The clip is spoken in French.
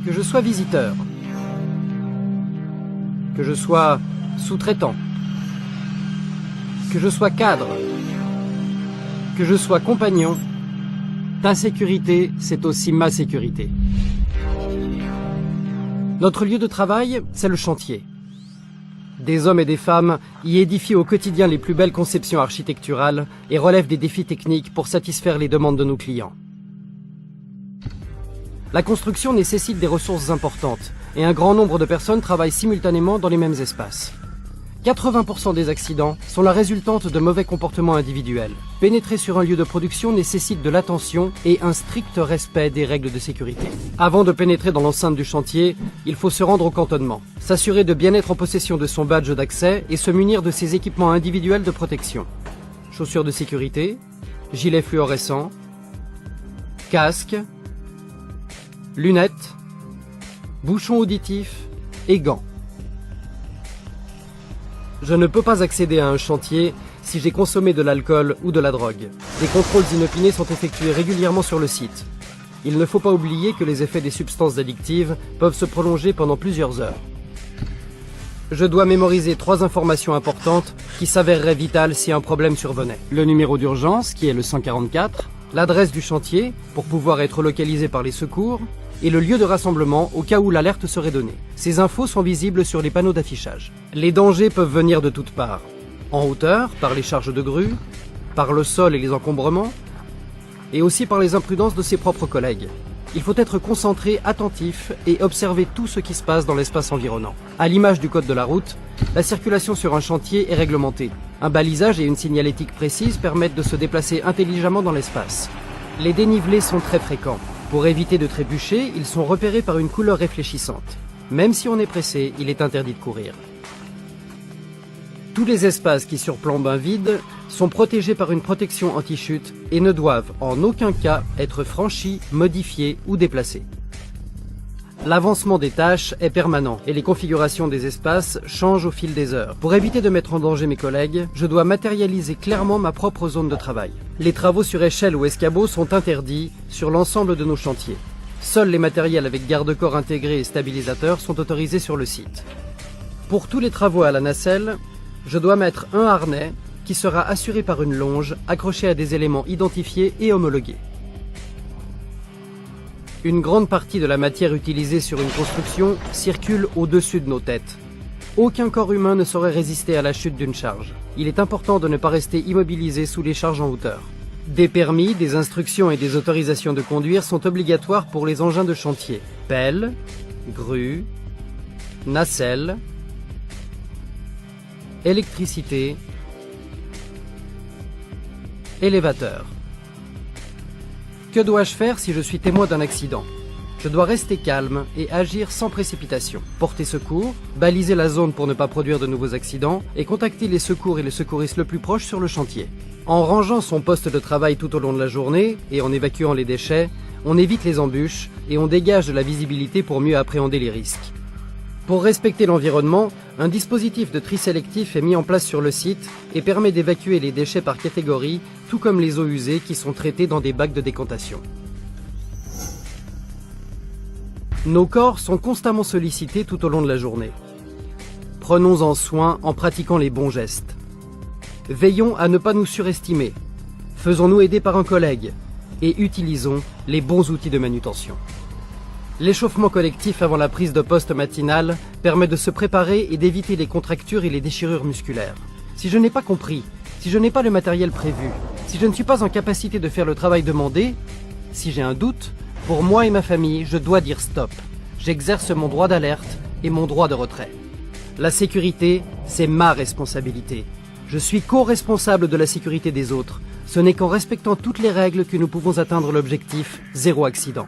Que je sois visiteur, que je sois sous-traitant, que je sois cadre, que je sois compagnon, ta sécurité, c'est aussi ma sécurité. Notre lieu de travail, c'est le chantier. Des hommes et des femmes y édifient au quotidien les plus belles conceptions architecturales et relèvent des défis techniques pour satisfaire les demandes de nos clients. La construction nécessite des ressources importantes et un grand nombre de personnes travaillent simultanément dans les mêmes espaces. 80% des accidents sont la résultante de mauvais comportements individuels. Pénétrer sur un lieu de production nécessite de l'attention et un strict respect des règles de sécurité. Avant de pénétrer dans l'enceinte du chantier, il faut se rendre au cantonnement, s'assurer de bien être en possession de son badge d'accès et se munir de ses équipements individuels de protection. Chaussures de sécurité, gilets fluorescents, casque, lunettes, bouchons auditifs et gants. Je ne peux pas accéder à un chantier si j'ai consommé de l'alcool ou de la drogue. Des contrôles inopinés sont effectués régulièrement sur le site. Il ne faut pas oublier que les effets des substances addictives peuvent se prolonger pendant plusieurs heures. Je dois mémoriser 3 informations importantes qui s'avéreraient vitales si un problème survenait. Le numéro d'urgence, qui est le 144, l'adresse du chantier, pour pouvoir être localisé par les secours, et le lieu de rassemblement au cas où l'alerte serait donnée. Ces infos sont visibles sur les panneaux d'affichage. Les dangers peuvent venir de toutes parts. En hauteur, par les charges de grue, par le sol et les encombrements, et aussi par les imprudences de ses propres collègues. Il faut être concentré, attentif et observer tout ce qui se passe dans l'espace environnant. À l'image du code de la route, la circulation sur un chantier est réglementée. Un balisage et une signalétique précise permettent de se déplacer intelligemment dans l'espace. Les dénivelés sont très fréquents. Pour éviter de trébucher, ils sont repérés par une couleur réfléchissante. Même si on est pressé, il est interdit de courir. Tous les espaces qui surplombent un vide sont protégés par une protection anti-chute et ne doivent en aucun cas être franchis, modifiés ou déplacés. L'avancement des tâches est permanent et les configurations des espaces changent au fil des heures. Pour éviter de mettre en danger mes collègues, je dois matérialiser clairement ma propre zone de travail. Les travaux sur échelle ou escabeau sont interdits sur l'ensemble de nos chantiers. Seuls les matériels avec garde-corps intégrés et stabilisateurs sont autorisés sur le site. Pour tous les travaux à la nacelle, je dois mettre un harnais qui sera assuré par une longe accrochée à des éléments identifiés et homologués. Une grande partie de la matière utilisée sur une construction circule au-dessus de nos têtes. Aucun corps humain ne saurait résister à la chute d'une charge. Il est important de ne pas rester immobilisé sous les charges en hauteur. Des permis, des instructions et des autorisations de conduire sont obligatoires pour les engins de chantier. Pelle, grue, nacelle, électricité, élévateur. Que dois-je faire si je suis témoin d'un accident? Je dois rester calme et agir sans précipitation. Porter secours, baliser la zone pour ne pas produire de nouveaux accidents et contacter les secours et les secouristes le plus proche sur le chantier. En rangeant son poste de travail tout au long de la journée et en évacuant les déchets, on évite les embûches et on dégage de la visibilité pour mieux appréhender les risques. Pour respecter l'environnement, un dispositif de tri sélectif est mis en place sur le site et permet d'évacuer les déchets par catégorie, tout comme les eaux usées qui sont traitées dans des bacs de décantation. Nos corps sont constamment sollicités tout au long de la journée. Prenons-en soin en pratiquant les bons gestes. Veillons à ne pas nous surestimer. Faisons-nous aider par un collègue et utilisons les bons outils de manutention. L'échauffement collectif avant la prise de poste matinale permet de se préparer et d'éviter les contractures et les déchirures musculaires. Si je n'ai pas compris, si je n'ai pas le matériel prévu, si je ne suis pas en capacité de faire le travail demandé, si j'ai un doute, pour moi et ma famille, je dois dire stop. J'exerce mon droit d'alerte et mon droit de retrait. La sécurité, c'est ma responsabilité. Je suis co-responsable de la sécurité des autres. Ce n'est qu'en respectant toutes les règles que nous pouvons atteindre l'objectif zéro accident.